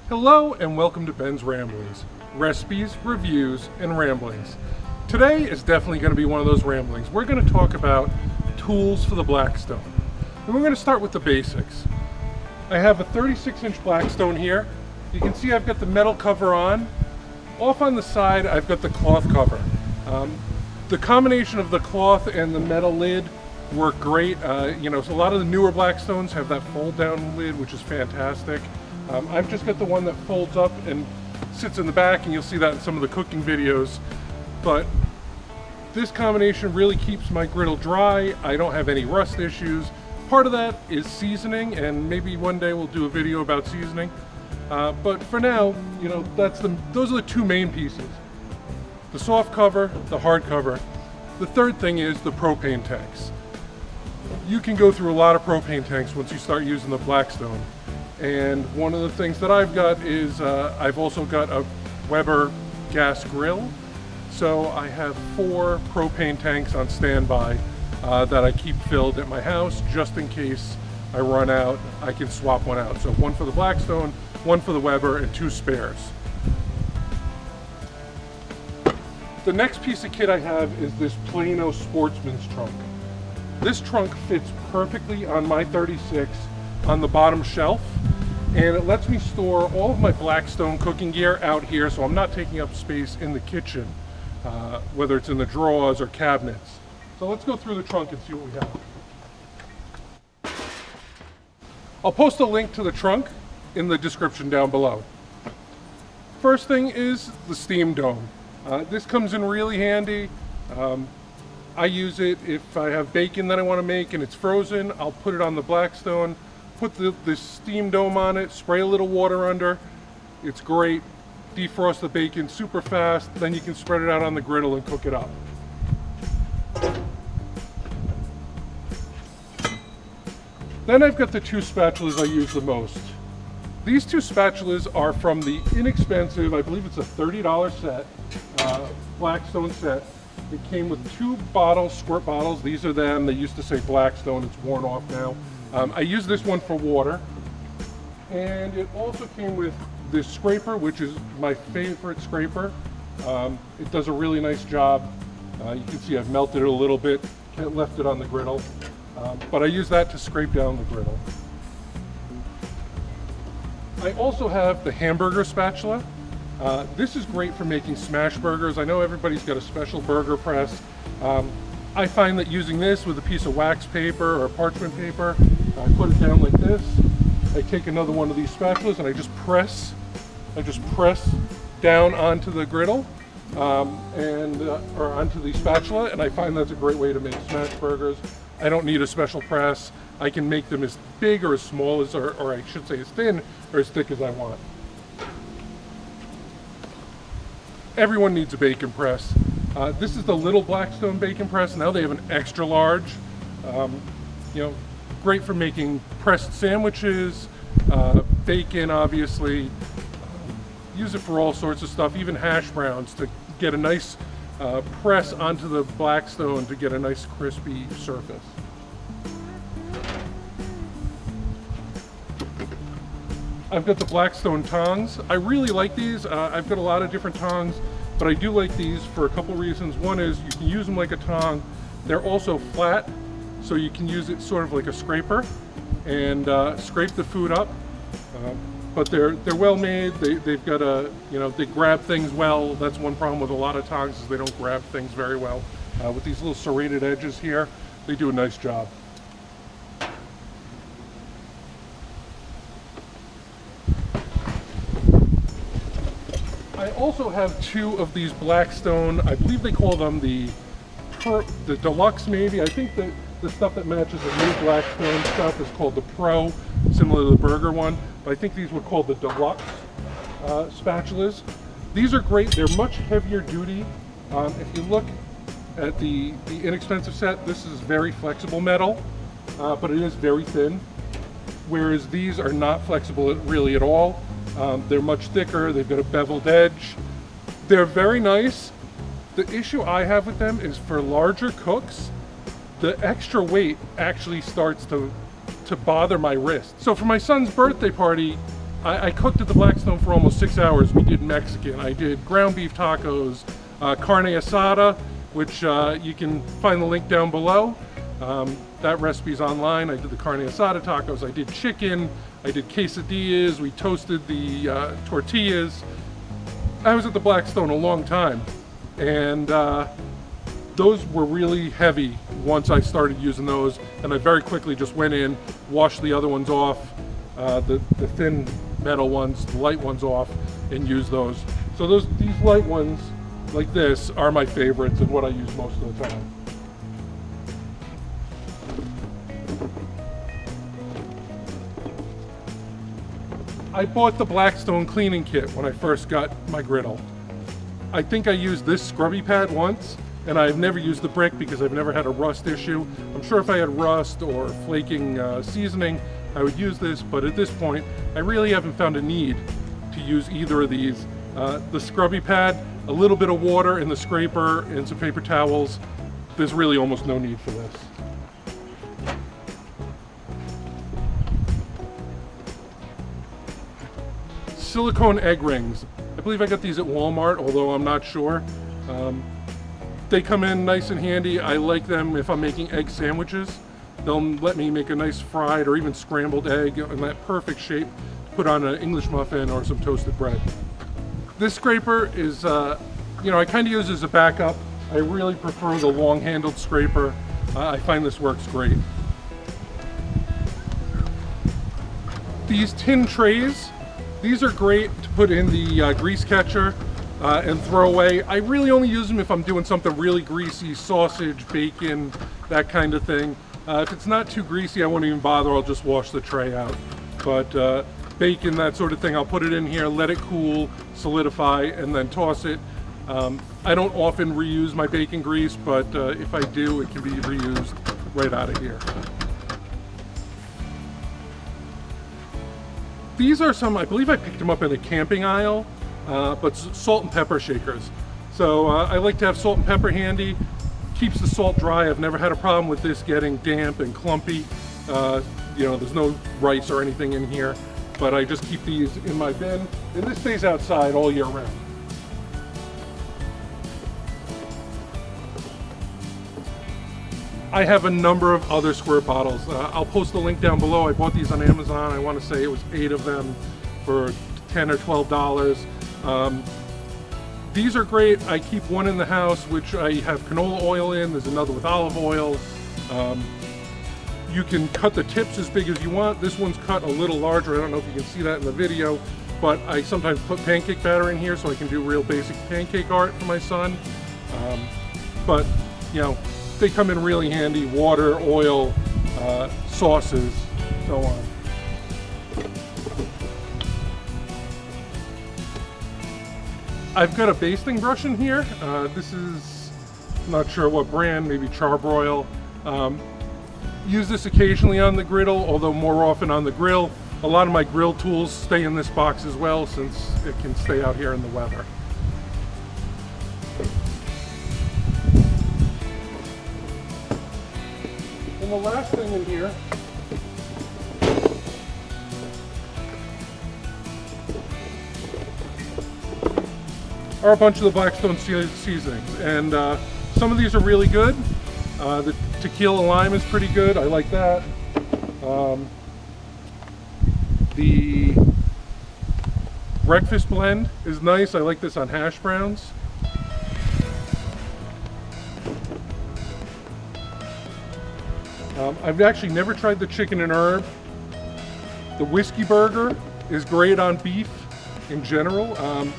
Hello and welcome to Ben's Ramblings. Recipes, reviews, and ramblings. Today is definitely going to be one of those ramblings. We're going to talk about tools for the Blackstone. And we're going to start with the basics. I have a 36-inch Blackstone here. You can see I've got the metal cover on. Off on the side, I've got the cloth cover. The combination of the cloth and the metal lid work great. So a lot of the newer Blackstones have that fold-down lid, which is fantastic. I've just got the one that folds up and sits in the back, and you'll see that in some of the cooking videos. But this combination really keeps my griddle dry. I don't have any rust issues. Part of that is seasoning, and maybe one day we'll do a video about seasoning. But for now, those are the two main pieces. The soft cover, the hard cover. The third thing is the propane tanks. You can go through a lot of propane tanks once you start using the Blackstone. And one of the things that I've got is I've also got a Weber gas grill. So I have 4 propane tanks on standby that I keep filled at my house just in case I run out. I can swap one out. So one for the Blackstone, one for the Weber, and 2 spares. The next piece of kit I have is this Plano Sportsman's trunk. This trunk fits perfectly on my 36 on the bottom shelf, and it lets me store all of my Blackstone cooking gear out here, so I'm not taking up space in the kitchen, whether it's in the drawers or cabinets. So let's go through the trunk and see what we have. I'll post a link to the trunk in the description down below. First thing is the steam dome. This comes in really handy. I use it if I have bacon that I want to make and it's frozen. I'll put it on the Blackstone, put the steam dome on it, spray a little water under. It's great. Defrost the bacon super fast. Then you can spread it out on the griddle and cook it up. Then I've got the 2 spatulas I use the most. These 2 spatulas are from the inexpensive, I believe it's a $30 set, Blackstone set. It came with 2 bottles, squirt bottles. These are them. They used to say Blackstone. It's worn off now. I use this one for water. And it also came with this scraper, which is my favorite scraper. It does a really nice job. You can see I've melted it a little bit, left it on the griddle. But I use that to scrape down the griddle. I also have the Hamburger Spatula. This is great for making smash burgers. I know everybody's got a special burger press. I find that using this with a piece of wax paper or parchment paper, I put it down like this. I take another one of these spatulas and I just press down onto the griddle or onto the spatula, and I find that's a great way to make smash burgers. I don't need a special press. I can make them as big or as small as, or I should say as thin or as thick as I want. Everyone needs a bacon press. This is the little Blackstone bacon press. Now they have an extra large. Great for making pressed sandwiches, bacon obviously. Use it for all sorts of stuff, even hash browns, to get a nice press onto the Blackstone to get a nice crispy surface. I've got the Blackstone Tongs. I really like these. I've got a lot of different tongs, but I do like these for a couple reasons. One is you can use them like a tong. They're also flat, so you can use it sort of like a scraper and scrape the food up. But they're well made. They've got they grab things well. That's one problem with a lot of tongs, is they don't grab things very well. With these little serrated edges here, they do a nice job. I also have 2 of these Blackstone, I believe they call them the Deluxe maybe. I think that the stuff that matches the new Blackstone stuff is called the Pro, similar to the burger one. But I think these were called the Deluxe spatulas. These are great. They're much heavier duty. If you look at the inexpensive set, this is very flexible metal, but it is very thin. Whereas these are not flexible really at all. They're much thicker. They've got a beveled edge. They're very nice. The issue I have with them is for larger cooks, the extra weight actually starts to bother my wrist. So for my son's birthday party, I cooked at the Blackstone for almost 6 hours. We did Mexican. I did ground beef tacos, carne asada, which you can find the link down below. That recipe's online. I did the carne asada tacos. I did chicken. I did quesadillas. We toasted the tortillas. I was at the Blackstone a long time, and those were really heavy once I started using those, and I very quickly just went in, washed the other ones off, the thin metal ones, the light ones off, and used those. So these light ones like this are my favorites and what I use most of the time. I bought the Blackstone Cleaning Kit when I first got my griddle. I think I used this scrubby pad once, and I've never used the brick because I've never had a rust issue. I'm sure if I had rust or flaking seasoning, I would use this, but at this point, I really haven't found a need to use either of these. The scrubby pad, a little bit of water in the scraper and some paper towels. There's really almost no need for this. Silicone Egg Rings. I believe I got these at Walmart, although I'm not sure. They come in nice and handy. I like them if I'm making egg sandwiches. They'll let me make a nice fried or even scrambled egg in that perfect shape to put on an English muffin or some toasted bread. This scraper is, I kind of use as a backup. I really prefer the long-handled scraper. I find this works great. These tin trays, these are great to put in the grease catcher and throw away. I really only use them if I'm doing something really greasy, sausage, bacon, that kind of thing. If it's not too greasy, I won't even bother. I'll just wash the tray out. But bacon, that sort of thing, I'll put it in here, let it cool, solidify, and then toss it. I don't often reuse my bacon grease, but if I do, it can be reused right out of here. These are some, I believe I picked them up in a camping aisle, but salt and pepper shakers. So I like to have salt and pepper handy. Keeps the salt dry. I've never had a problem with this getting damp and clumpy. There's no rice or anything in here, but I just keep these in my bin, and this stays outside all year round. I have a number of other squirt bottles. I'll post the link down below. I bought these on Amazon. I want to say it was 8 of them for $10 or $12. These are great. I keep one in the house, which I have canola oil in. There's another with olive oil. You can cut the tips as big as you want. This one's cut a little larger. I don't know if you can see that in the video, but I sometimes put pancake batter in here so I can do real basic pancake art for my son. They come in really handy. Water, oil, sauces, so on. I've got a basting brush in here. This is, I'm not sure what brand, maybe Charbroil. Use this occasionally on the griddle, although more often on the grill. A lot of my grill tools stay in this box as well, since it can stay out here in the weather. And the last thing in here are a bunch of the Blackstone Seasonings, and some of these are really good. The tequila lime is pretty good. I like that. The breakfast blend is nice. I like this on hash browns. I've actually never tried the chicken and herb. The whiskey burger is great on beef in general,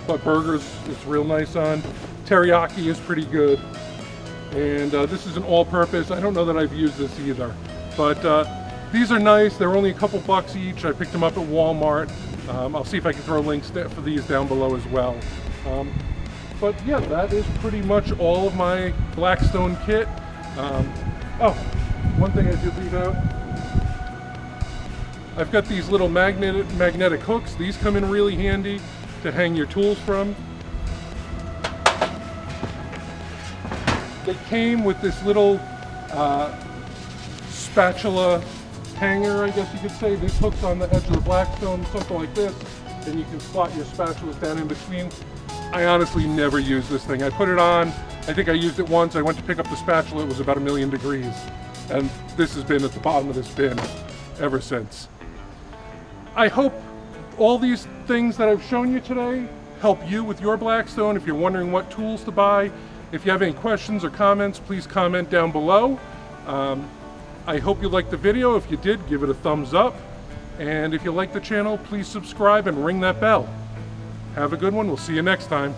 but burgers it's real nice on. Teriyaki is pretty good. And this is an all-purpose. I don't know that I've used this either, but these are nice. They're only a couple bucks each. I picked them up at Walmart. I'll see if I can throw links for these down below as well. But yeah, that is pretty much all of my Blackstone kit. One thing I did leave out. I've got these little magnetic hooks. These come in really handy to hang your tools from. They came with this little spatula hanger, I guess you could say. This hooks on the edge of the Blackstone, something like this, and you can slot your spatulas down in between. I honestly never use this thing. I put it on, I think I used it once. I went to pick up the spatula, it was about 1,000,000 degrees. And this has been at the bottom of this bin ever since. I hope all these things that I've shown you today help you with your Blackstone. If you're wondering what tools to buy, if you have any questions or comments, please comment down below. I hope you liked the video. If you did, give it a thumbs up. And if you like the channel, please subscribe and ring that bell. Have a good one. We'll see you next time.